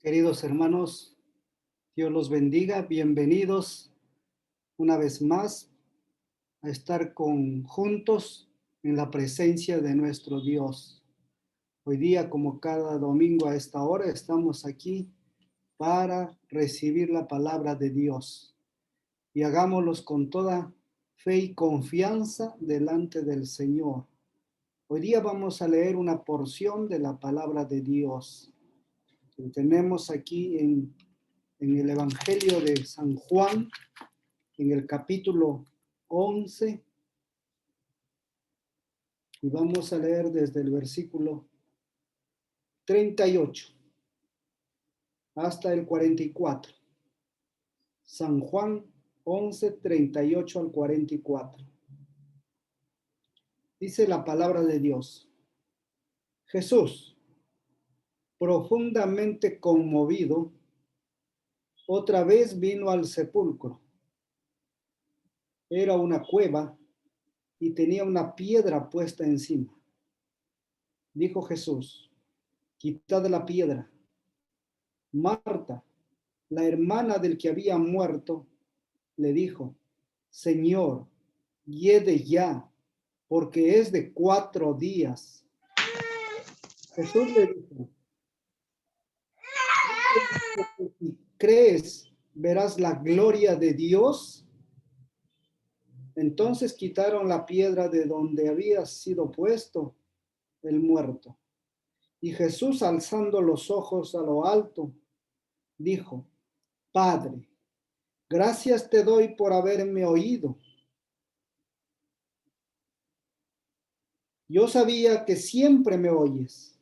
Queridos hermanos, Dios los bendiga. Bienvenidos una vez más a estar juntos en la presencia de nuestro Dios. Hoy día, como cada domingo a esta hora, estamos aquí para recibir la palabra de Dios y hagámoslos con toda fe y confianza delante del Señor. Hoy día vamos a leer una porción de la palabra de Dios que tenemos aquí en el Evangelio de San Juan, en el capítulo 11, y vamos a leer desde el versículo 38 hasta el 44. San Juan 11, 38 al 44. Dice la palabra de Dios. Jesús, profundamente conmovido, otra vez vino al sepulcro. Era una cueva y tenía una piedra puesta encima. Dijo Jesús, quitad la piedra. Marta, la hermana del que había muerto, le dijo, Señor, hiede ya, porque es de 4 días. Jesús le dijo, si crees, verás la gloria de Dios. Entonces quitaron la piedra de donde había sido puesto el muerto. Y Jesús, alzando los ojos a lo alto, dijo, Padre, gracias te doy por haberme oído. Yo sabía que siempre me oyes,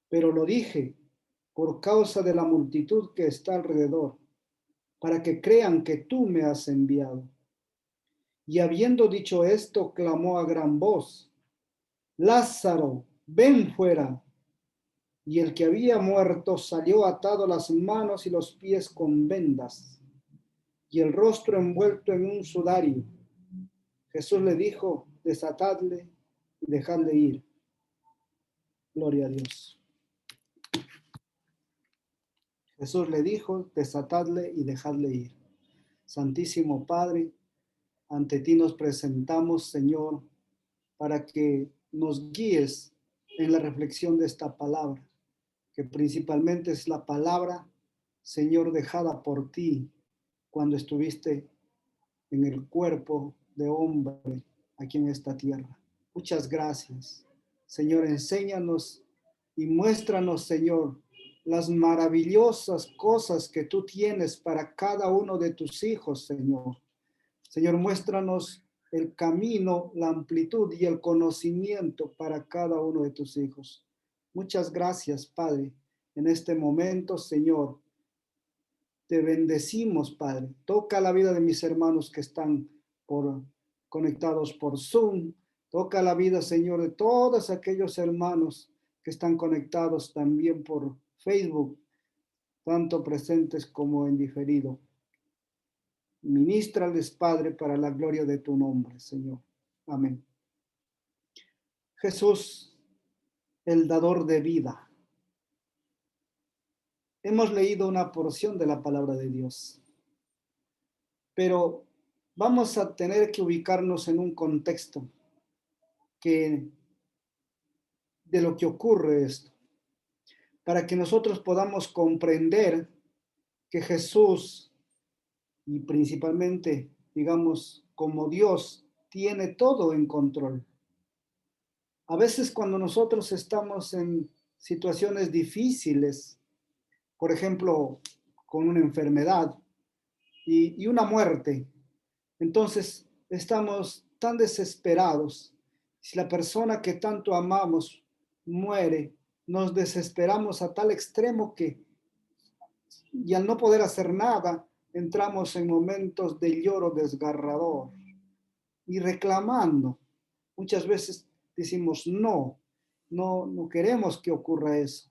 pero lo dije por causa de la multitud que está alrededor, para que crean que tú me has enviado. Y habiendo dicho esto, clamó a gran voz, Lázaro, ven fuera. Y el que había muerto salió atado las manos y los pies con vendas, y el rostro envuelto en un sudario. Jesús le dijo, desatadle y dejadle ir. Gloria a Dios. Jesús le dijo, desatadle y dejadle ir. Santísimo Padre, ante ti nos presentamos, Señor, para que nos guíes en la reflexión de esta palabra, que principalmente es la palabra, Señor, dejada por ti cuando estuviste en el cuerpo de hombre aquí en esta tierra. Muchas gracias. Señor, enséñanos y muéstranos, Señor, las maravillosas cosas que tú tienes para cada uno de tus hijos, Señor. Señor, muéstranos el camino, la amplitud y el conocimiento para cada uno de tus hijos. Muchas gracias, Padre. En este momento, Señor, te bendecimos, Padre. Toca la vida de mis hermanos que están conectados por Zoom. Toca la vida, Señor, de todos aquellos hermanos que están conectados también por Facebook, tanto presentes como en diferido. Ministrales, Padre, para la gloria de tu nombre, Señor. Amén. Jesús, el dador de vida. Hemos leído una porción de la palabra de Dios, pero vamos a tener que ubicarnos en un contexto que de lo que ocurre esto, para que nosotros podamos comprender que Jesús, y principalmente, digamos, como Dios, tiene todo en control. A veces cuando nosotros estamos en situaciones difíciles, por ejemplo, con una enfermedad y una muerte, entonces estamos tan desesperados. Si la persona que tanto amamos muere, nos desesperamos a tal extremo que, y al no poder hacer nada, entramos en momentos de lloro desgarrador y reclamando. Muchas veces decimos, no queremos que ocurra eso.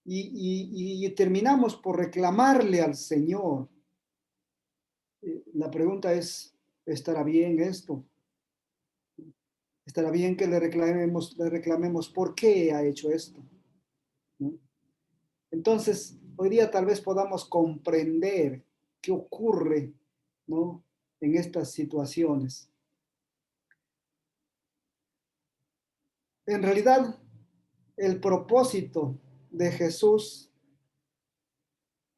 Y terminamos por reclamarle al Señor. La pregunta es, ¿estará bien esto? ¿Estará bien que le reclamemos por qué ha hecho esto? ¿No? Entonces, hoy día tal vez podamos comprender qué ocurre, ¿no?, en estas situaciones. En realidad, el propósito de Jesús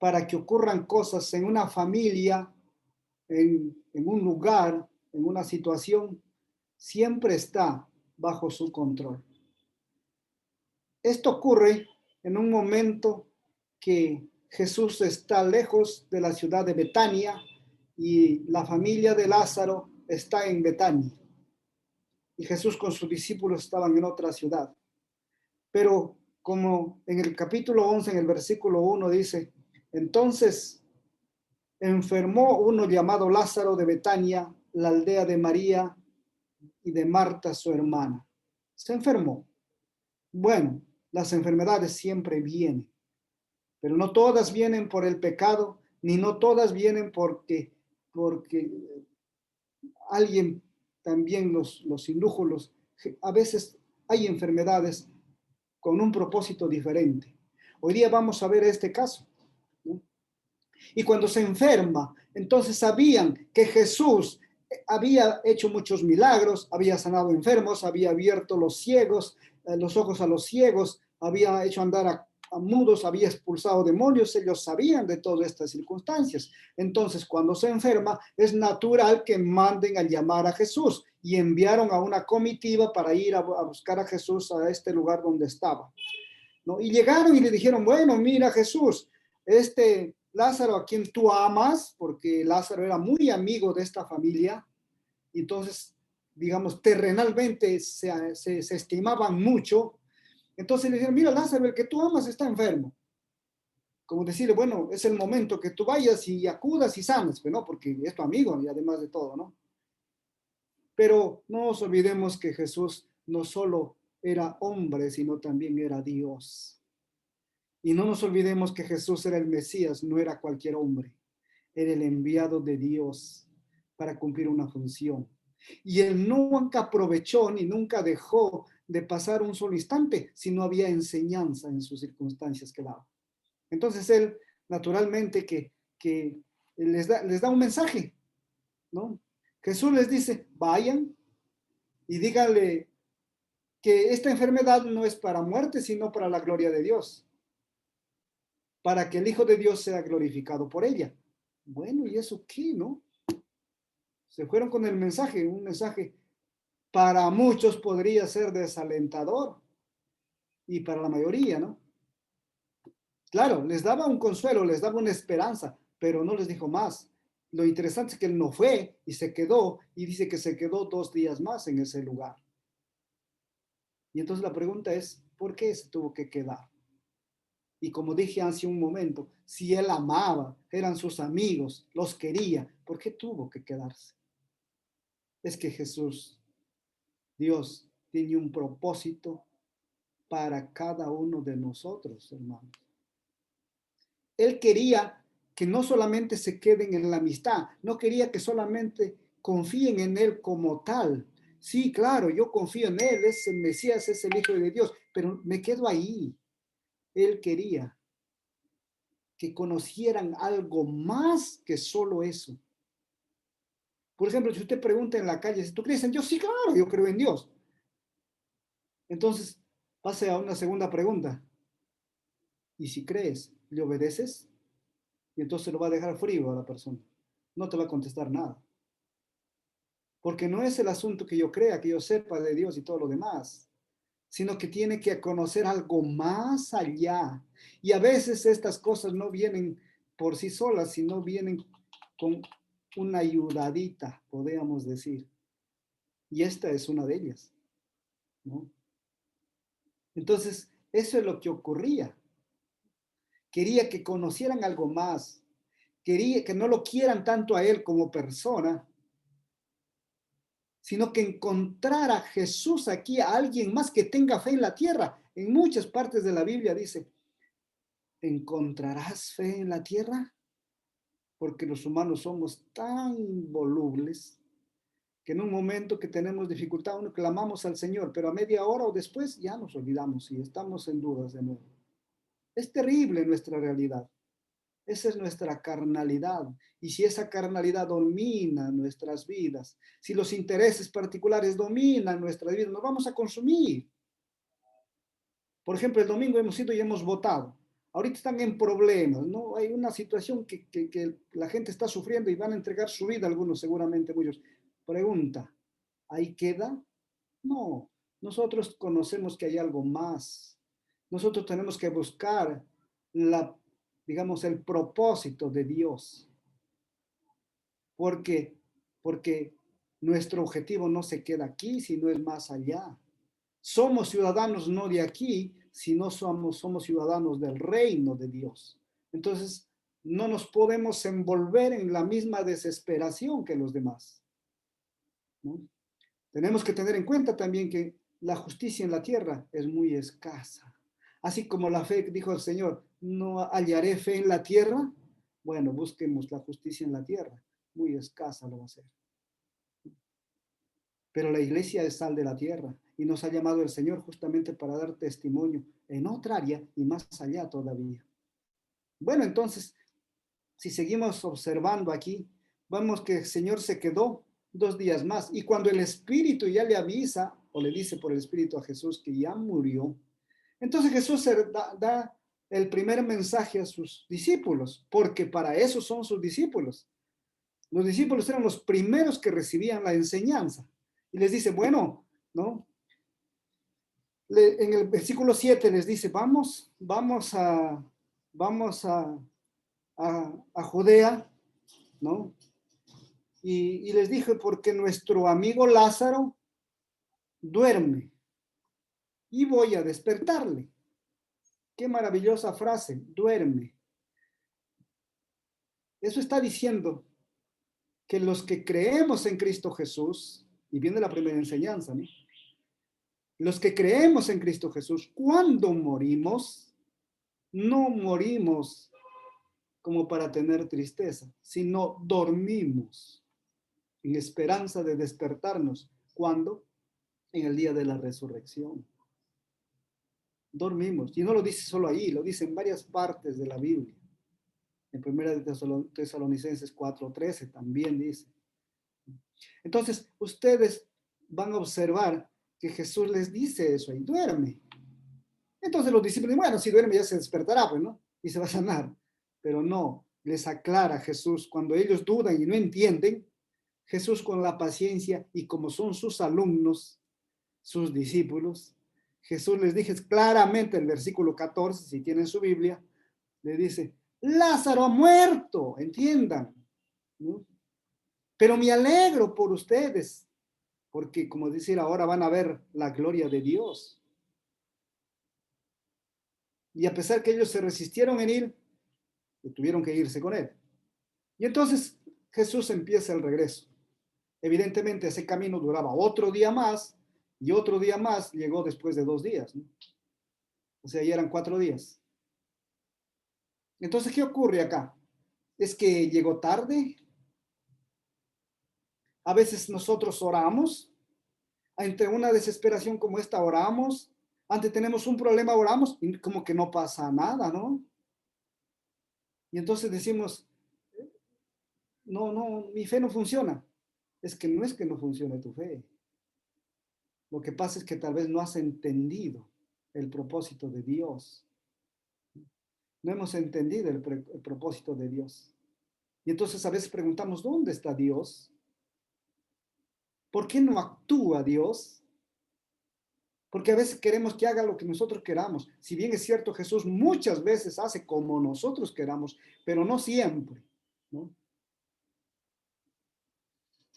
para que ocurran cosas en una familia, en un lugar, en una situación, siempre está bajo su control. Esto ocurre en un momento que Jesús está lejos de la ciudad de Betania y la familia de Lázaro está en Betania. Y Jesús con sus discípulos estaban en otra ciudad. Pero como en el capítulo 11, en el versículo 1 dice, entonces enfermó uno llamado Lázaro de Betania, la aldea de María y de Marta, su hermana. Se enfermó. Bueno, las enfermedades siempre vienen, pero no todas vienen por el pecado, ni no todas vienen porque alguien también los indujo. A veces hay enfermedades con un propósito diferente. Hoy día vamos a ver este caso, ¿no? Y cuando se enferma, entonces sabían que Jesús había hecho muchos milagros, había sanado enfermos, había abierto los ciegos, los ojos a los ciegos, había hecho andar a mudos, había expulsado demonios. Ellos sabían de todas estas circunstancias. Entonces, cuando se enferma, es natural que manden a llamar a Jesús, y enviaron a una comitiva para ir a buscar a Jesús a este lugar donde estaba, ¿no? Y llegaron y le dijeron, bueno, mira Jesús, este Lázaro a quien tú amas, porque Lázaro era muy amigo de esta familia, entonces, digamos, terrenalmente se estimaban mucho. Entonces le dijeron, mira Lázaro, el que tú amas está enfermo. Como decirle, bueno, es el momento que tú vayas y acudas y sanes, ¿no? Porque es tu amigo y además de todo, ¿no? Pero no nos olvidemos que Jesús no solo era hombre, sino también era Dios. Y no nos olvidemos que Jesús era el Mesías, no era cualquier hombre. Era el enviado de Dios para cumplir una función. Y él nunca aprovechó ni nunca dejó de pasar un solo instante si no había enseñanza en sus circunstancias que daba. Entonces él, naturalmente, que les da un mensaje, ¿no? Jesús les dice, vayan y díganle que esta enfermedad no es para muerte, sino para la gloria de Dios, para que el Hijo de Dios sea glorificado por ella. Bueno, ¿y eso qué, no? Se fueron con el mensaje, un mensaje para muchos podría ser desalentador, y para la mayoría, ¿no? Claro, les daba un consuelo, les daba una esperanza, pero no les dijo más. Lo interesante es que él no fue y se quedó, y dice que se quedó 2 días más en ese lugar. Y entonces la pregunta es, ¿por qué se tuvo que quedar? Y como dije hace un momento, si él amaba, eran sus amigos, los quería, ¿por qué tuvo que quedarse? Es que Jesús, Dios, tiene un propósito para cada uno de nosotros, hermanos. Él quería que no solamente se queden en la amistad, no quería que solamente confíen en Él como tal. Sí, claro, yo confío en Él, es el Mesías, es el Hijo de Dios, pero me quedo ahí. Él quería que conocieran algo más que solo eso. Por ejemplo, si usted pregunta en la calle, si tú crees en Dios, sí, claro, yo creo en Dios. Entonces, pase a una segunda pregunta. ¿Y si crees, le obedeces? Y entonces lo va a dejar frío a la persona. No te va a contestar nada. Porque no es el asunto que yo crea, que yo sepa de Dios y todo lo demás, sino que tiene que conocer algo más allá. Y a veces estas cosas no vienen por sí solas, sino vienen con una ayudadita, podríamos decir. Y esta es una de ellas, ¿no? Entonces, eso es lo que ocurría. Quería que conocieran algo más. Quería que no lo quieran tanto a él como persona, sino que encontrara Jesús aquí a alguien más que tenga fe en la tierra. En muchas partes de la Biblia dice, ¿encontrarás fe en la tierra? Porque los humanos somos tan volubles que en un momento que tenemos dificultad, uno clamamos al Señor, pero a media hora o después ya nos olvidamos y estamos en dudas de nuevo. Es terrible nuestra realidad. Esa es nuestra carnalidad. Y si esa carnalidad domina nuestras vidas, si los intereses particulares dominan nuestras vidas, nos vamos a consumir. Por ejemplo, el domingo hemos ido y hemos votado. Ahorita están en problemas, ¿no? Hay una situación que la gente está sufriendo y van a entregar su vida, algunos seguramente, muchos. Pregunta, ¿ahí queda? No, nosotros conocemos que hay algo más. Nosotros tenemos que buscar digamos, el propósito de Dios, porque, porque nuestro objetivo no se queda aquí, sino es más allá. Somos ciudadanos no de aquí, sino somos ciudadanos del reino de Dios. Entonces, no nos podemos envolver en la misma desesperación que los demás, ¿no? Tenemos que tener en cuenta también que la justicia en la tierra es muy escasa. Así como la fe, dijo el Señor, no hallaré fe en la tierra. Bueno, busquemos la justicia en la tierra. Muy escasa lo va a ser. Pero la iglesia es sal de la tierra y nos ha llamado el Señor justamente para dar testimonio en otra área y más allá todavía. Bueno, entonces, si seguimos observando aquí, vemos que el Señor se quedó 2 días más y cuando el Espíritu ya le avisa o le dice por el Espíritu a Jesús que ya murió, entonces Jesús da el primer mensaje a sus discípulos, porque para eso son sus discípulos. Los discípulos eran los primeros que recibían la enseñanza. Y les dice, bueno, ¿no? En el versículo 7 les dice, vamos a Judea, ¿no? Y les dije, porque nuestro amigo Lázaro duerme y voy a despertarle. Qué maravillosa frase, duerme. Eso está diciendo que los que creemos en Cristo Jesús, y viene la primera enseñanza, ¿no? Los que creemos en Cristo Jesús, cuando morimos, no morimos como para tener tristeza, sino dormimos en esperanza de despertarnos. ¿Cuándo? En el día de la resurrección. Dormimos. Y no lo dice solo ahí, lo dice en varias partes de la Biblia. En 1 Tesalonicenses 4:13 también dice. Entonces, ustedes van a observar que Jesús les dice eso y duerme. Entonces los discípulos, bueno, si duerme ya se despertará, pues, ¿no? Y se va a sanar. Pero no, les aclara Jesús, cuando ellos dudan y no entienden, Jesús con la paciencia y como son sus alumnos, sus discípulos, Jesús les dice claramente el versículo 14, si tienen su Biblia, le dice, Lázaro ha muerto, entiendan, ¿no? Pero me alegro por ustedes, porque como decir, ahora van a ver la gloria de Dios. Y a pesar que ellos se resistieron en ir, tuvieron que irse con él. Y entonces Jesús empieza el regreso. Evidentemente ese camino duraba otro día más y otro día más llegó después de 2 días, ¿no? O sea, ya eran 4 días. Entonces, ¿qué ocurre acá? Es que llegó tarde. A veces nosotros oramos, ante una desesperación como esta oramos, ante tenemos un problema oramos y como que no pasa nada, ¿no? Y entonces decimos, no, no, mi fe no funciona. Es que no es que no funcione tu fe. Lo que pasa es que tal vez no has entendido el propósito de Dios. No hemos entendido el propósito de Dios. Y entonces a veces preguntamos, ¿dónde está Dios? ¿Por qué no actúa Dios? Porque a veces queremos que haga lo que nosotros queramos. Si bien es cierto, Jesús muchas veces hace como nosotros queramos, pero no siempre, ¿no?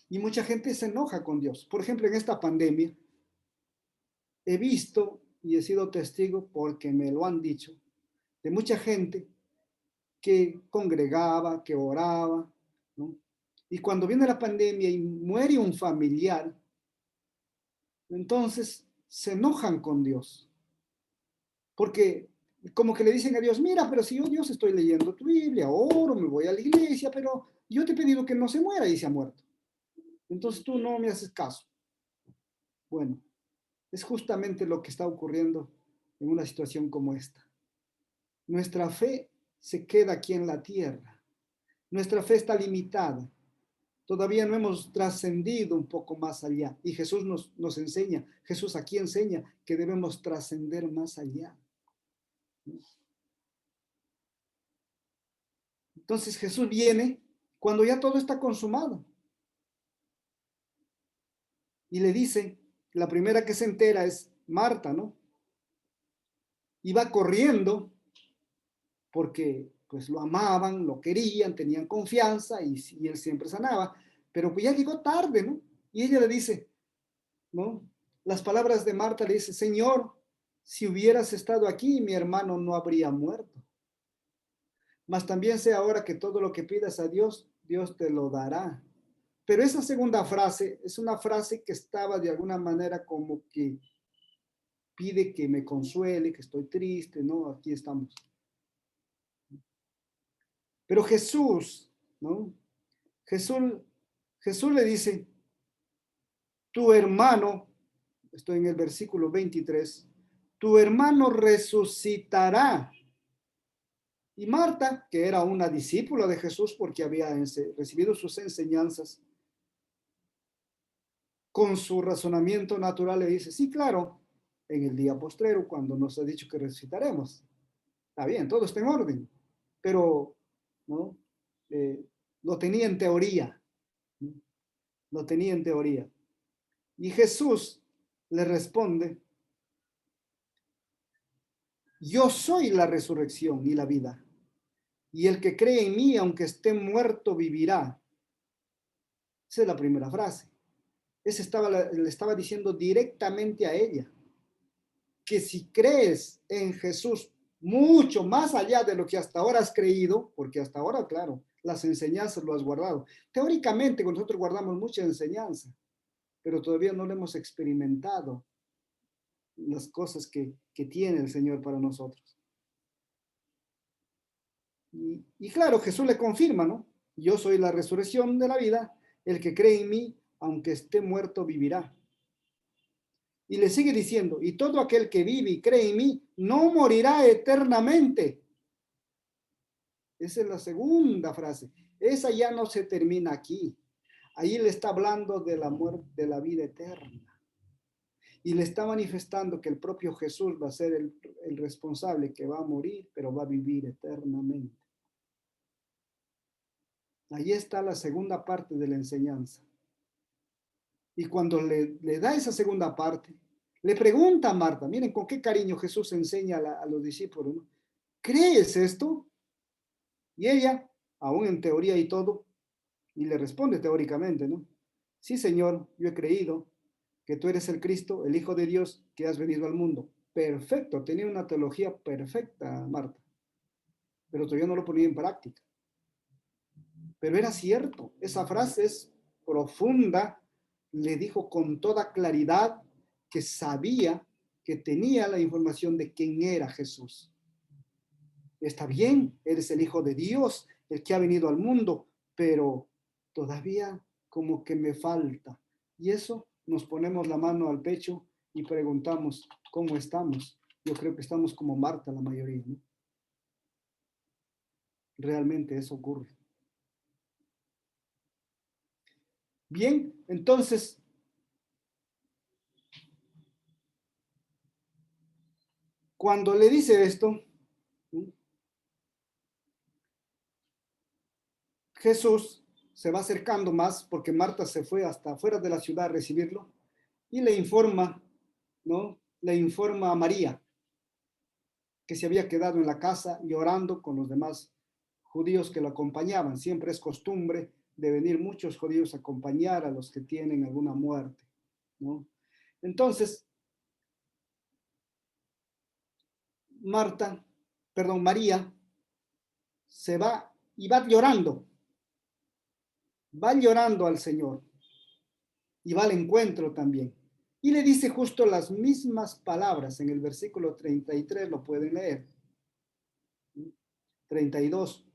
Y mucha gente se enoja con Dios. Por ejemplo, en esta pandemia, he visto y he sido testigo porque me lo han dicho, de mucha gente que congregaba, que oraba, ¿no? Y cuando viene la pandemia y muere un familiar, entonces se enojan con Dios, porque como que le dicen a Dios, mira, pero si yo, Dios, estoy leyendo tu Biblia, oro, me voy a la iglesia, pero yo te he pedido que no se muera y se ha muerto. Entonces tú no me haces caso. Bueno, es justamente lo que está ocurriendo en una situación como esta. nuestra fe se queda aquí en la tierra. Nuestra fe está limitada. Todavía no hemos trascendido un poco más allá. Y Jesús nos enseña, Jesús aquí enseña que debemos trascender más allá. Entonces Jesús viene cuando ya todo está consumado. Y le dice, la primera que se entera es Marta, ¿no? Y va corriendo porque pues lo amaban, lo querían, tenían confianza y él siempre sanaba, pero pues ya llegó tarde, ¿no? Y ella le dice, ¿no? Las palabras de Marta le dice, Señor, si hubieras estado aquí, mi hermano no habría muerto. Mas también sé ahora que todo lo que pidas a Dios, Dios te lo dará. Pero esa segunda frase es una frase que estaba de alguna manera como que pide que me consuele, que estoy triste, ¿no? Aquí estamos. Pero Jesús, ¿no? Jesús le dice, tu hermano, estoy en el versículo 23, tu hermano resucitará. Y Marta, que era una discípula de Jesús porque había recibido sus enseñanzas, con su razonamiento natural le dice, sí, claro, en el día postrero, cuando nos ha dicho que resucitaremos. Está bien, todo está en orden, pero ¿no? Eh, lo tenía en teoría, ¿no? Lo tenía en teoría. Y Jesús le responde, yo soy la resurrección y la vida, y el que cree en mí, aunque esté muerto, vivirá. Esa es la primera frase. Le estaba diciendo directamente a ella, que si crees en Jesús mucho más allá de lo que hasta ahora has creído, porque hasta ahora, claro, las enseñanzas lo has guardado. Teóricamente nosotros guardamos mucha enseñanza, pero todavía no lo hemos experimentado, las cosas que tiene el Señor para nosotros. Y claro, Jesús le confirma, ¿no? Yo soy la resurrección de la vida, el que cree en mí, aunque esté muerto, vivirá. Y le sigue diciendo, y todo aquel que vive y cree en mí, no morirá eternamente. Esa es la segunda frase. Esa ya no se termina aquí. Ahí le está hablando de la muerte, de la vida eterna. Y le está manifestando que el propio Jesús va a ser el responsable, que va a morir, pero va a vivir eternamente. Ahí está la segunda parte de la enseñanza. Y cuando le da esa segunda parte, le pregunta a Marta, miren con qué cariño Jesús enseña a los discípulos, ¿no? ¿Crees esto? Y ella, aún en teoría y todo, y le responde teóricamente, ¿no? Sí, Señor, yo he creído que tú eres el Cristo, el Hijo de Dios, que has venido al mundo. Perfecto, tenía una teología perfecta, Marta, pero todavía no lo ponía en práctica. Pero era cierto, esa frase es profunda, le dijo con toda claridad que sabía, que tenía la información de quién era Jesús. Está bien, eres el Hijo de Dios, el que ha venido al mundo, pero todavía como que me falta. Y eso nos ponemos la mano al pecho y preguntamos, ¿cómo estamos? Yo creo que estamos como Marta la mayoría, ¿no? Realmente eso ocurre. Bien, entonces, cuando le dice esto, Jesús se va acercando más porque Marta se fue hasta afuera de la ciudad a recibirlo y le informa, ¿no? Le informa a María que se había quedado en la casa llorando con los demás judíos que lo acompañaban. Siempre es costumbre de venir muchos judíos a acompañar a los que tienen alguna muerte, ¿no? Entonces, María se va y va llorando al Señor y va al encuentro también. Y le dice justo las mismas palabras en el versículo 33, lo pueden leer. 32.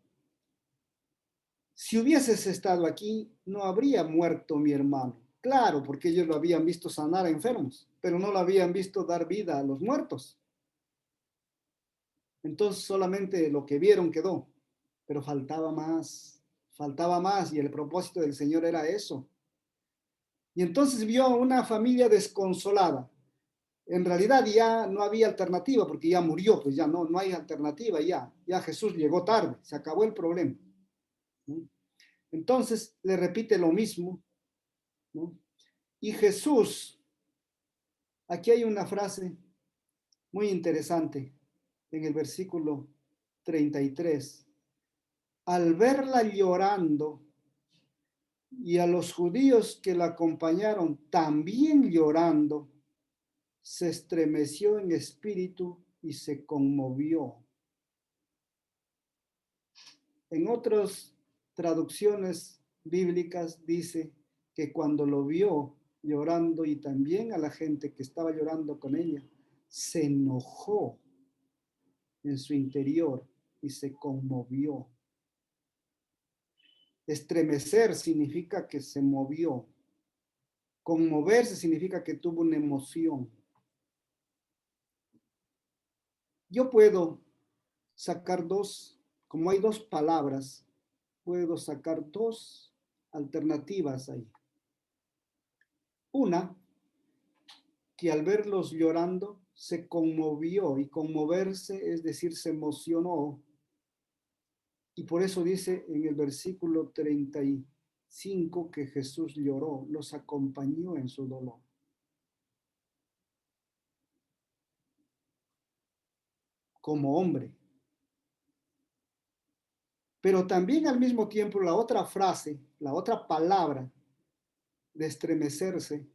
Si hubieses estado aquí, no habría muerto mi hermano. Claro, porque ellos lo habían visto sanar a enfermos, pero no lo habían visto dar vida a los muertos. Entonces solamente lo que vieron quedó, pero faltaba más y el propósito del Señor era eso. Y entonces vio a una familia desconsolada. En realidad ya no había alternativa porque ya murió, pues ya no hay alternativa, ya Jesús llegó tarde, se acabó el problema, ¿no? Entonces le repite lo mismo, ¿no? Y Jesús, aquí hay una frase muy interesante en el versículo 33. Al verla llorando y a los judíos que la acompañaron también llorando, se estremeció en espíritu y se conmovió. En otras traducciones bíblicas dice que cuando lo vio llorando y también a la gente que estaba llorando con ella, se enojó en su interior y se conmovió. Estremecer significa que se movió. Conmoverse significa que tuvo una emoción. Yo puedo sacar como hay dos palabras, puedo sacar dos alternativas ahí. Una, que al verlos llorando se conmovió, y conmoverse es decir, se emocionó. Y por eso dice en el versículo 35 que Jesús lloró, los acompañó en su dolor. Como hombre. Pero también al mismo tiempo la otra frase, la otra palabra de estremecerse,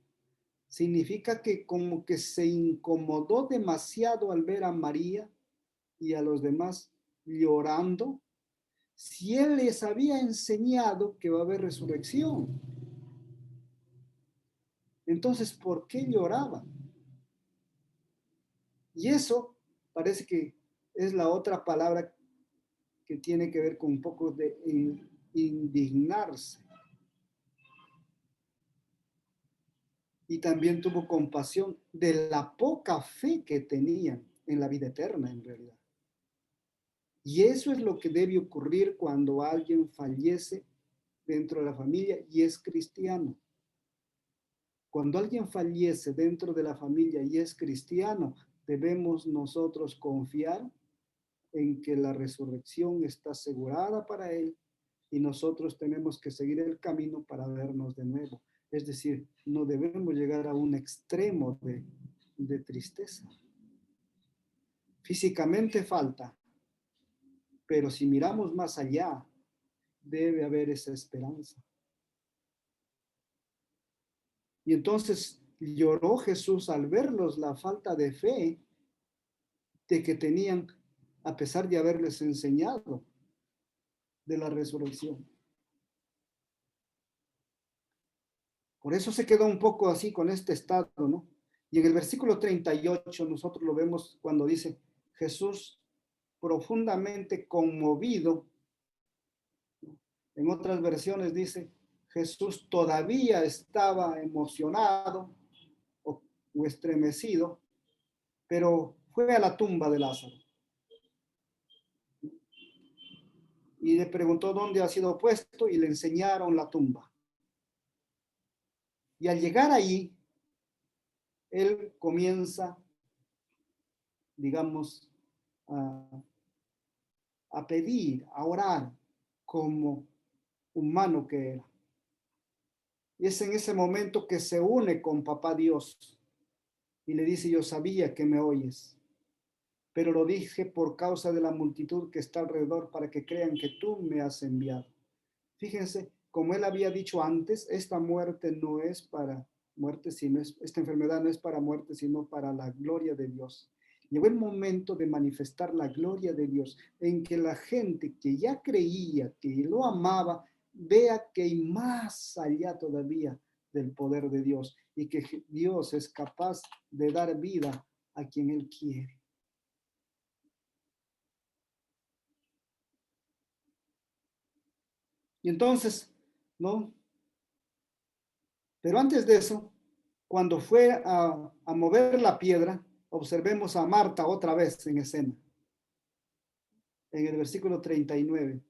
significa que como que se incomodó demasiado al ver a María y a los demás llorando, si él les había enseñado que va a haber resurrección. Entonces, ¿por qué lloraban? Y eso parece que es la otra palabra que tiene que ver con un poco de indignarse. Y también tuvo compasión de la poca fe que tenían en la vida eterna, en realidad. Y eso es lo que debe ocurrir cuando alguien fallece dentro de la familia y es cristiano. Cuando alguien fallece dentro de la familia y es cristiano, debemos nosotros confiar en que la resurrección está asegurada para él y nosotros tenemos que seguir el camino para vernos de nuevo. Es decir, no debemos llegar a un extremo de tristeza. Físicamente falta, pero si miramos más allá, debe haber esa esperanza. Y entonces lloró Jesús al verlos la falta de fe de que tenían, a pesar de haberles enseñado de la resurrección. Por eso se quedó un poco así con este estado, ¿no? Y en el versículo 38 nosotros lo vemos cuando dice, Jesús profundamente conmovido. En otras versiones dice, Jesús todavía estaba emocionado o estremecido, pero fue a la tumba de Lázaro. Y le preguntó dónde ha sido puesto y le enseñaron la tumba. Y al llegar ahí, él comienza, digamos, a pedir, a orar como humano que era. Y es en ese momento que se une con Papá Dios y le dice, yo sabía que me oyes, pero lo dije por causa de la multitud que está alrededor para que crean que tú me has enviado. Fíjense, como él había dicho antes, esta muerte no es para muerte, esta enfermedad no es para muerte, sino para la gloria de Dios. Llegó el momento de manifestar la gloria de Dios, en que la gente que ya creía, que lo amaba, vea que hay más allá todavía del poder de Dios y que Dios es capaz de dar vida a quien Él quiere. Y entonces, ¿no? Pero antes de eso, cuando fue a mover la piedra, observemos a Marta otra vez en escena. en el versículo 39.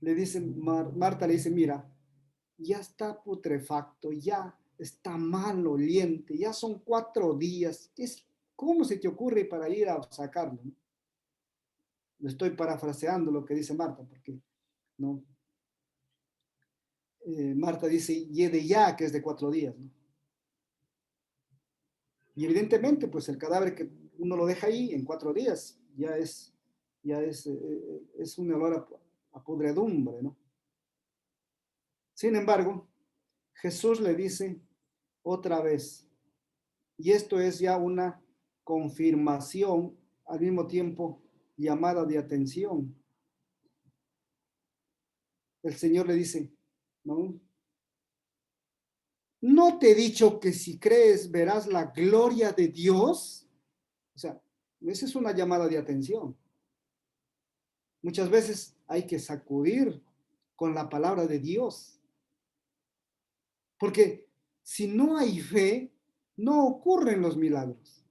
Le dice, Marta le dice, mira, ya está putrefacto, ya está mal oliente, ya son 4 días. ¿Cómo se te ocurre para ir a sacarlo? ¿No? Le estoy parafraseando lo que dice Marta, porque no. Marta dice, y de ya, que es de 4 días. ¿No? Y evidentemente, pues el cadáver que uno lo deja ahí en 4 días, es un olor a podredumbre, ¿no? Sin embargo, Jesús le dice otra vez, y esto es ya una confirmación, al mismo tiempo llamada de atención. El Señor le dice, ¿no? ¿No te he dicho que si crees verás la gloria de Dios? O sea, esa es una llamada de atención. Muchas veces hay que sacudir con la palabra de Dios, porque si no hay fe, no ocurren los milagros.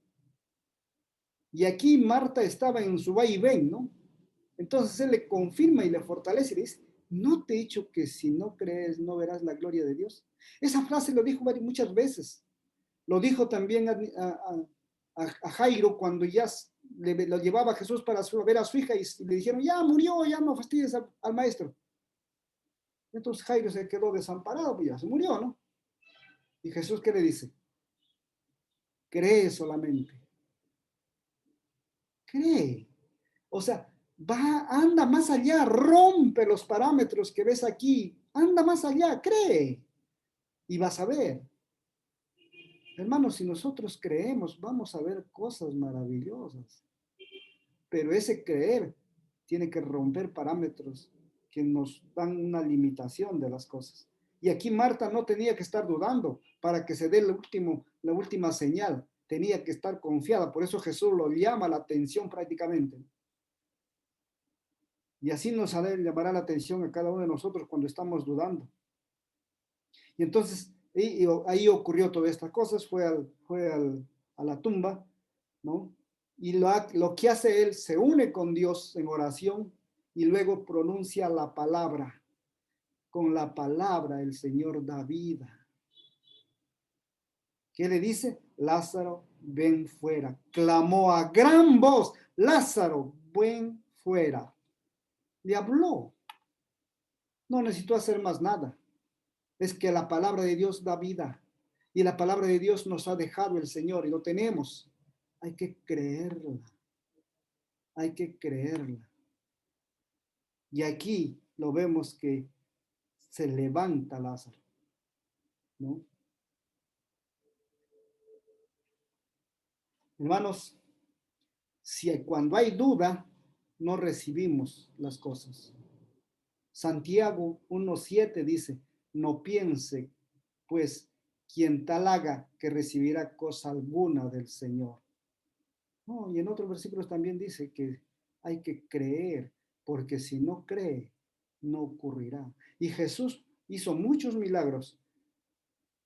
Y aquí Marta estaba en su va y ven, ¿no? Entonces él le confirma y le fortalece y le dice, ¿no te he dicho que si no crees no verás la gloria de Dios? Esa frase lo dijo muchas veces. Lo dijo también a Jairo cuando ya lo llevaba a Jesús para ver a su hija y le dijeron, ya murió, ya no fastidies al maestro. Entonces Jairo se quedó desamparado, pues ya se murió, ¿no? Y Jesús, ¿qué le dice? Cree solamente. Cree. O sea, anda más allá, rompe los parámetros que ves aquí, anda más allá, cree y vas a ver. Hermanos, si nosotros creemos, vamos a ver cosas maravillosas, pero ese creer tiene que romper parámetros que nos dan una limitación de las cosas. Y aquí Marta no tenía que estar dudando para que se dé la última señal, tenía que estar confiada, por eso Jesús lo llama la atención prácticamente. Y así nos llamará la atención a cada uno de nosotros cuando estamos dudando. Y entonces ahí ocurrió todas estas cosas, a la tumba, ¿no? Y lo que hace él, se une con Dios en oración y luego pronuncia la palabra. Con la palabra el Señor da vida. ¿Qué le dice? Lázaro, ven fuera. Clamó a gran voz, Lázaro, ven fuera. Le habló. No necesitó hacer más nada. Es que la palabra de Dios da vida. Y la palabra de Dios nos ha dejado el Señor y lo tenemos. Hay que creerla. Hay que creerla. Y aquí lo vemos que se levanta Lázaro, ¿no? Hermanos, si cuando hay duda, no recibimos las cosas. Santiago 1:7 dice, no piense, pues, quien tal haga que recibirá cosa alguna del Señor. No, y en otros versículos también dice que hay que creer, porque si no cree, no ocurrirá. Y Jesús hizo muchos milagros,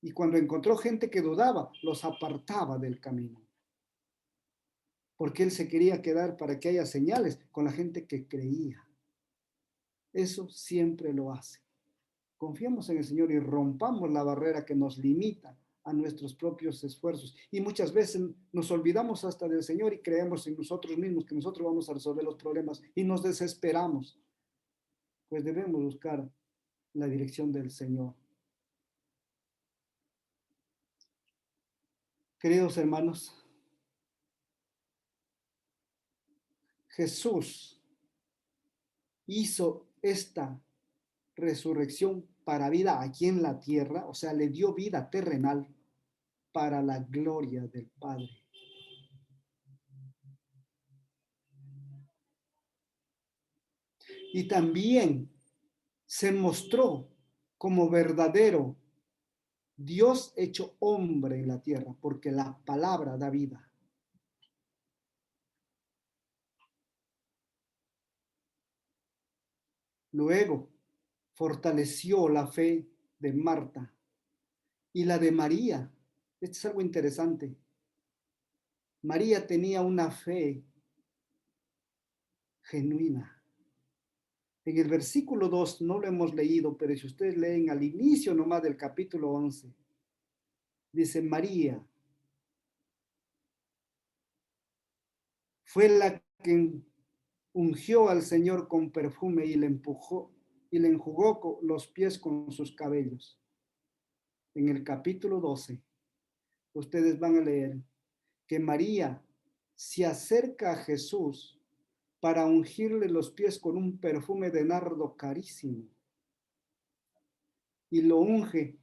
y cuando encontró gente que dudaba, los apartaba del camino. Porque él se quería quedar para que haya señales con la gente que creía. Eso siempre lo hace. Confiemos en el Señor y rompamos la barrera que nos limita a nuestros propios esfuerzos. Y muchas veces nos olvidamos hasta del Señor y creemos en nosotros mismos que nosotros vamos a resolver los problemas y nos desesperamos. Pues debemos buscar la dirección del Señor. Queridos hermanos, Jesús hizo esta resurrección para vida aquí en la tierra, o sea, le dio vida terrenal para la gloria del Padre. Y también se mostró como verdadero Dios hecho hombre en la tierra, porque la palabra da vida. Luego fortaleció la fe de Marta y la de María. Esto es algo interesante. María tenía una fe genuina. En el versículo 2 no lo hemos leído, pero si ustedes leen al inicio nomás del capítulo 11, dice María fue la que ungió al Señor con perfume y le empujó y le enjugó los pies con sus cabellos. En el capítulo 12, ustedes van a leer que María se acerca a Jesús para ungirle los pies con un perfume de nardo carísimo y lo unge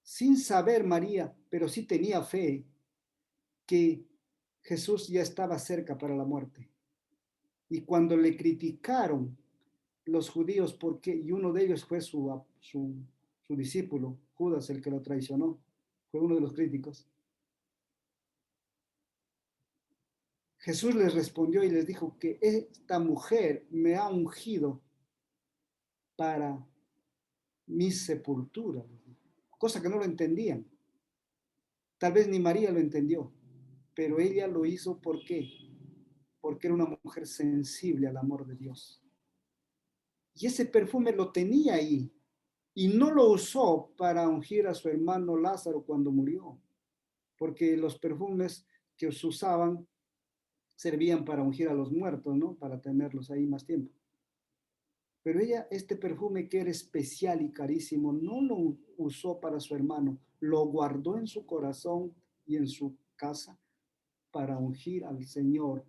sin saber María, pero sí tenía fe que Jesús ya estaba cerca para la muerte. Y cuando le criticaron los judíos, porque, y uno de ellos fue su discípulo, Judas, el que lo traicionó, fue uno de los críticos, Jesús les respondió y les dijo que esta mujer me ha ungido para mi sepultura, cosa que no lo entendían. Tal vez ni María lo entendió, pero ella lo hizo ¿por qué? Porque era una mujer sensible al amor de Dios. Y ese perfume lo tenía ahí y no lo usó para ungir a su hermano Lázaro cuando murió, porque los perfumes que se usaban servían para ungir a los muertos, ¿no? Para tenerlos ahí más tiempo. Pero ella, este perfume que era especial y carísimo, no lo usó para su hermano, lo guardó en su corazón y en su casa para ungir al Señor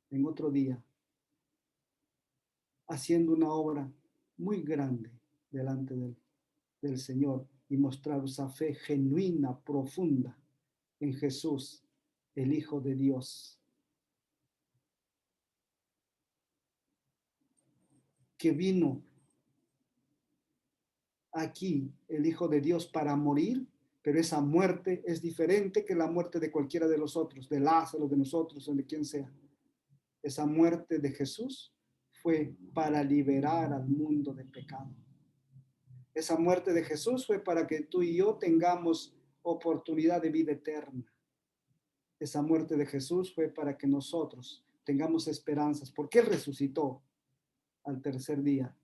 en otro día, haciendo una obra muy grande delante del Señor y mostrar esa fe genuina, profunda en Jesús, el Hijo de Dios, que vino aquí, el Hijo de Dios, para morir, pero esa muerte es diferente que la muerte de cualquiera de los otros, de Lázaro, de nosotros o de quien sea. Esa muerte de Jesús fue para liberar al mundo de pecado. Esa muerte de Jesús fue para que tú y yo tengamos oportunidad de vida eterna. Esa muerte de Jesús fue para que nosotros tengamos esperanzas, porque Él resucitó al tercer día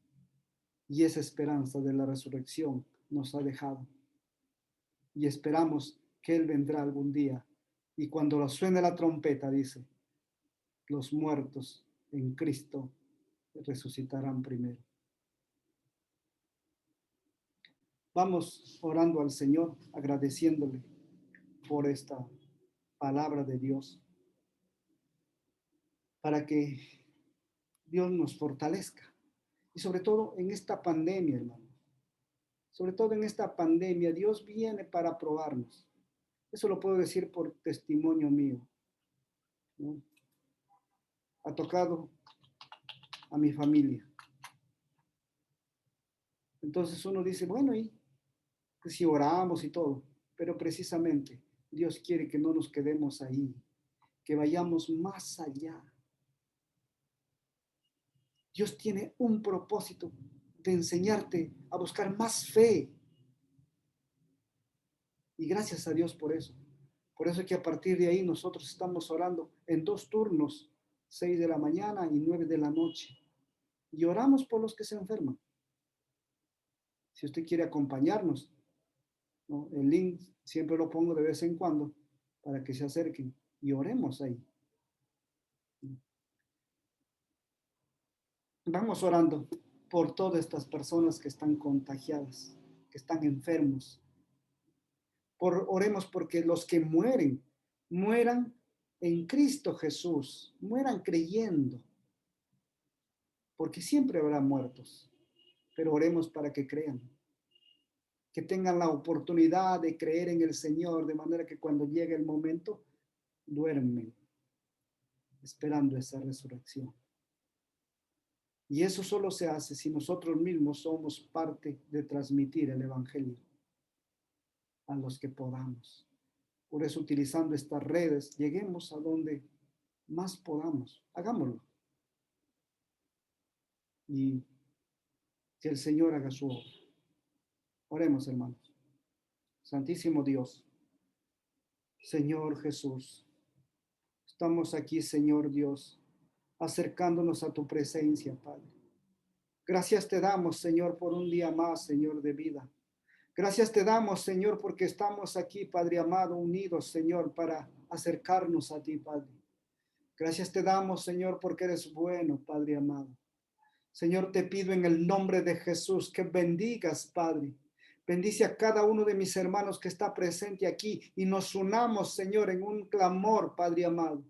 y esa esperanza de la resurrección nos ha dejado. Y esperamos que Él vendrá algún día. Y cuando suene la trompeta, dice, los muertos en Cristo resucitarán primero. Vamos orando al Señor, agradeciéndole por esta palabra de Dios, para que Dios nos fortalezca. Y sobre todo en esta pandemia, hermano. Sobre todo en esta pandemia, Dios viene para probarnos. Eso lo puedo decir por testimonio mío, ¿no? Ha tocado a mi familia. Entonces uno dice, bueno, y si oramos y todo, pero precisamente Dios quiere que no nos quedemos ahí, que vayamos más allá. Dios tiene un propósito de enseñarte a buscar más fe. Y gracias a Dios por eso. Por eso es que a partir de ahí nosotros estamos orando en 2 turnos, 6 de la mañana y 9 de la noche. Y oramos por los que se enferman. Si usted quiere acompañarnos, ¿no? El link siempre lo pongo de vez en cuando para que se acerquen y oremos ahí. Vamos orando por todas estas personas que están contagiadas, que están enfermos. Oremos porque los que mueren, mueran en Cristo Jesús, mueran creyendo, porque siempre habrá muertos, pero oremos para que crean, que tengan la oportunidad de creer en el Señor, de manera que cuando llegue el momento, duermen, esperando esa resurrección. Y eso solo se hace si nosotros mismos somos parte de transmitir el Evangelio a los que podamos. Por eso, utilizando estas redes, lleguemos a donde más podamos. Hagámoslo. Y que el Señor haga su obra. Oremos, hermanos. Santísimo Dios, Señor Jesús, estamos aquí, Señor Dios, acercándonos a tu presencia, Padre. Gracias te damos, Señor, por un día más, Señor, de vida. Gracias te damos, Señor, porque estamos aquí, Padre amado, unidos, Señor, para acercarnos a ti, Padre. Gracias te damos, Señor, porque eres bueno, Padre amado. Señor, te pido en el nombre de Jesús que bendigas, Padre. Bendice a cada uno de mis hermanos que está presente aquí y nos unamos, Señor, en un clamor, Padre amado.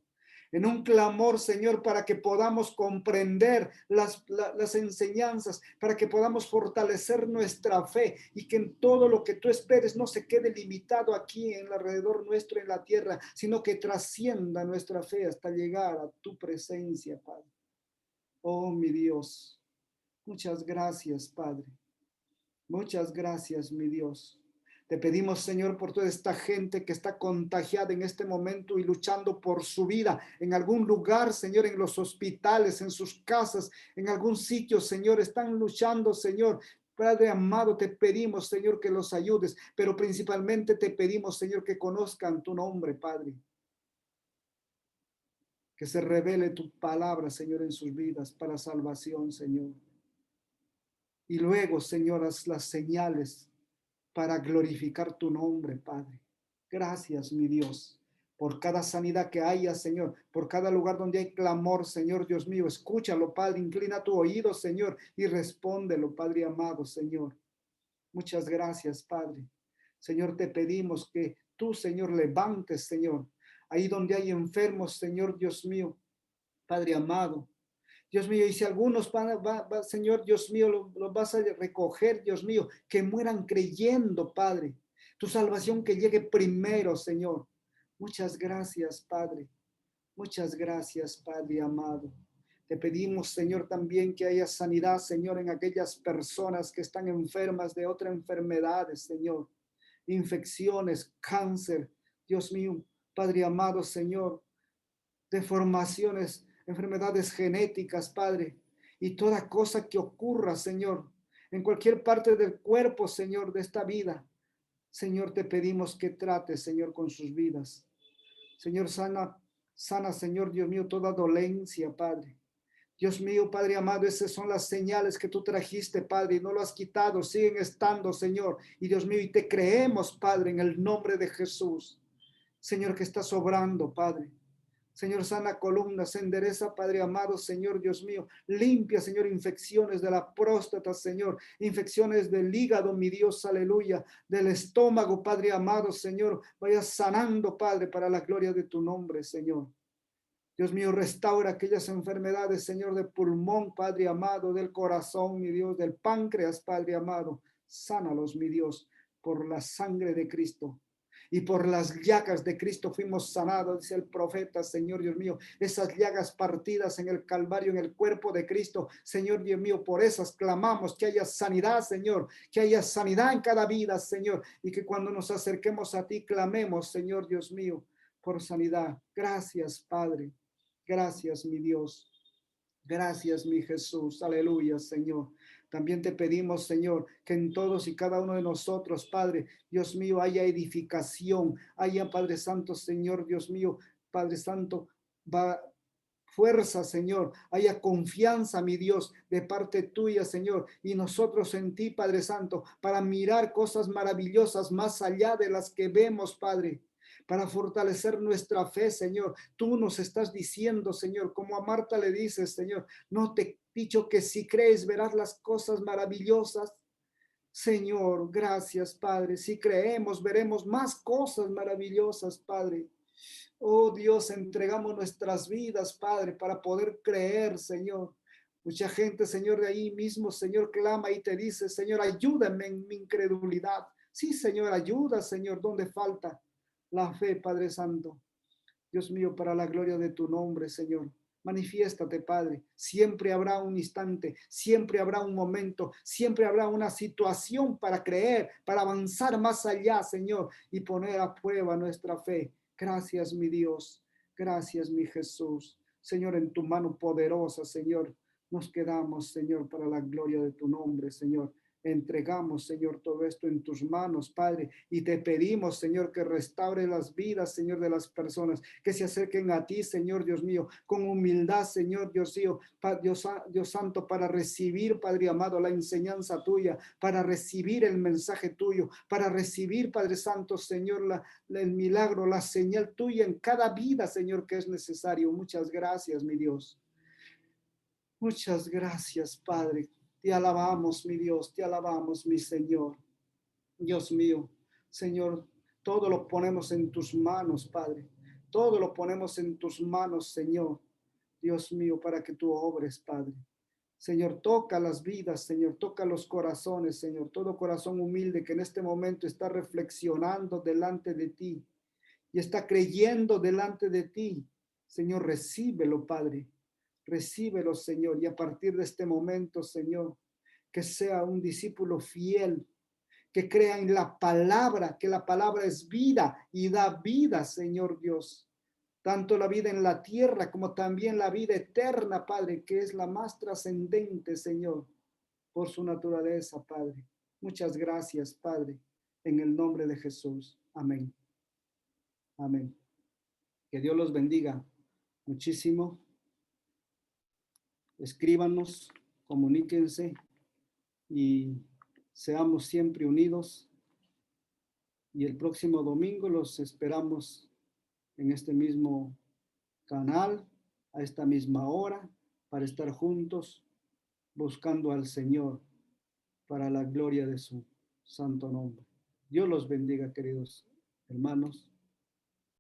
En un clamor, Señor, para que podamos comprender las enseñanzas, para que podamos fortalecer nuestra fe y que en todo lo que tú esperes no se quede limitado aquí en alrededor nuestro en la tierra, sino que trascienda nuestra fe hasta llegar a tu presencia, Padre. Oh, mi Dios. Muchas gracias, Padre. Muchas gracias, mi Dios. Te pedimos, Señor, por toda esta gente que está contagiada en este momento y luchando por su vida en algún lugar, Señor, en los hospitales, en sus casas, en algún sitio, Señor, están luchando, Señor. Padre amado, te pedimos, Señor, que los ayudes, pero principalmente te pedimos, Señor, que conozcan tu nombre, Padre. Que se revele tu palabra, Señor, en sus vidas para salvación, Señor. Y luego, Señor, haz las señales para glorificar tu nombre, Padre. Gracias, mi Dios, por cada sanidad que haya, Señor, por cada lugar donde hay clamor, Señor Dios mío. Escúchalo, Padre, inclina tu oído, Señor, y respóndelo, Padre amado, Señor. Muchas gracias, Padre. Señor, te pedimos que tú, Señor, levantes, Señor, ahí donde hay enfermos, Señor Dios mío, Padre amado. Dios mío, y si algunos Señor Dios mío, los vas a recoger, Dios mío, que mueran creyendo, Padre. Tu salvación que llegue primero, Señor. Muchas gracias, Padre. Muchas gracias, Padre amado. Te pedimos, Señor, también que haya sanidad, Señor, en aquellas personas que están enfermas de otras enfermedades, Señor. Infecciones, cáncer, Dios mío, Padre amado, Señor, deformaciones, enfermedades genéticas, Padre, y toda cosa que ocurra, Señor, en cualquier parte del cuerpo, Señor, de esta vida. Señor, te pedimos que trates, Señor, con sus vidas. Señor, sana, sana, Señor, Dios mío, toda dolencia, Padre. Dios mío, Padre amado, esas son las señales que tú trajiste, Padre, y no lo has quitado, siguen estando, Señor. Y Dios mío, y te creemos, Padre, en el nombre de Jesús. Señor, que estás obrando, Padre. Señor, sana columnas, endereza, Padre amado, Señor Dios mío, limpia, Señor, infecciones de la próstata, Señor, infecciones del hígado, mi Dios, aleluya, del estómago, Padre amado, Señor, vaya sanando, Padre, para la gloria de tu nombre, Señor. Dios mío, restaura aquellas enfermedades, Señor, de pulmón, Padre amado, del corazón, mi Dios, del páncreas, Padre amado, sánalos, mi Dios, por la sangre de Cristo. Y por las llagas de Cristo fuimos sanados, dice el profeta, Señor Dios mío, esas llagas partidas en el Calvario, en el cuerpo de Cristo, Señor Dios mío, por esas clamamos que haya sanidad, Señor, que haya sanidad en cada vida, Señor, y que cuando nos acerquemos a ti, clamemos, Señor Dios mío, por sanidad. Gracias, Padre. Gracias, mi Dios. Gracias, mi Jesús. Aleluya, Señor. También te pedimos, Señor, que en todos y cada uno de nosotros, Padre, Dios mío, haya edificación, haya, Padre Santo, Señor, Dios mío, Padre Santo, va fuerza, Señor, haya confianza, mi Dios, de parte tuya, Señor, y nosotros en ti, Padre Santo, para mirar cosas maravillosas más allá de las que vemos, Padre, para fortalecer nuestra fe, Señor. Tú nos estás diciendo, Señor, como a Marta le dices, Señor, no te he dicho que si crees verás las cosas maravillosas. Señor, gracias, Padre. Si creemos, veremos más cosas maravillosas, Padre. Oh Dios, entregamos nuestras vidas, Padre, para poder creer, Señor. Mucha gente, Señor, de ahí mismo, Señor, clama y te dice, Señor, ayúdame en mi incredulidad. Sí, Señor, ayuda, Señor, donde falta la fe, Padre Santo. Dios mío, para la gloria de tu nombre, Señor. Manifiéstate, Padre. Siempre habrá un instante, siempre habrá un momento, siempre habrá una situación para creer, para avanzar más allá, Señor, y poner a prueba nuestra fe. Gracias, mi Dios. Gracias, mi Jesús. Señor, en tu mano poderosa, Señor, nos quedamos, Señor, para la gloria de tu nombre, Señor. Entregamos, Señor, todo esto en tus manos, Padre, y te pedimos, Señor, que restaure las vidas, Señor, de las personas, que se acerquen a ti, Señor Dios mío, con humildad, Señor Dios mío, Dios Santo, para recibir, Padre amado, la enseñanza tuya, para recibir el mensaje tuyo, para recibir, Padre Santo, Señor, el milagro, la señal tuya en cada vida, Señor, que es necesario. Muchas gracias, mi Dios. Muchas gracias, Padre. Te alabamos, mi Dios, te alabamos, mi Señor. Dios mío, Señor, todo lo ponemos en tus manos, Padre. Todo lo ponemos en tus manos, Señor. Dios mío, para que tú obres, Padre. Señor, toca las vidas, Señor, toca los corazones, Señor. Todo corazón humilde que en este momento está reflexionando delante de ti y está creyendo delante de ti. Señor, recíbelo, Padre. Recíbelo, Señor. Y a partir de este momento, Señor, que sea un discípulo fiel, que crea en la palabra, que la palabra es vida y da vida, Señor Dios. Tanto la vida en la tierra como también la vida eterna, Padre, que es la más trascendente, Señor, por su naturaleza, Padre. Muchas gracias, Padre, en el nombre de Jesús. Amén. Amén. Que Dios los bendiga muchísimo. Escríbanos, comuníquense y seamos siempre unidos. Y el próximo domingo los esperamos en este mismo canal, a esta misma hora, para estar juntos buscando al Señor para la gloria de su santo nombre. Dios los bendiga, queridos hermanos.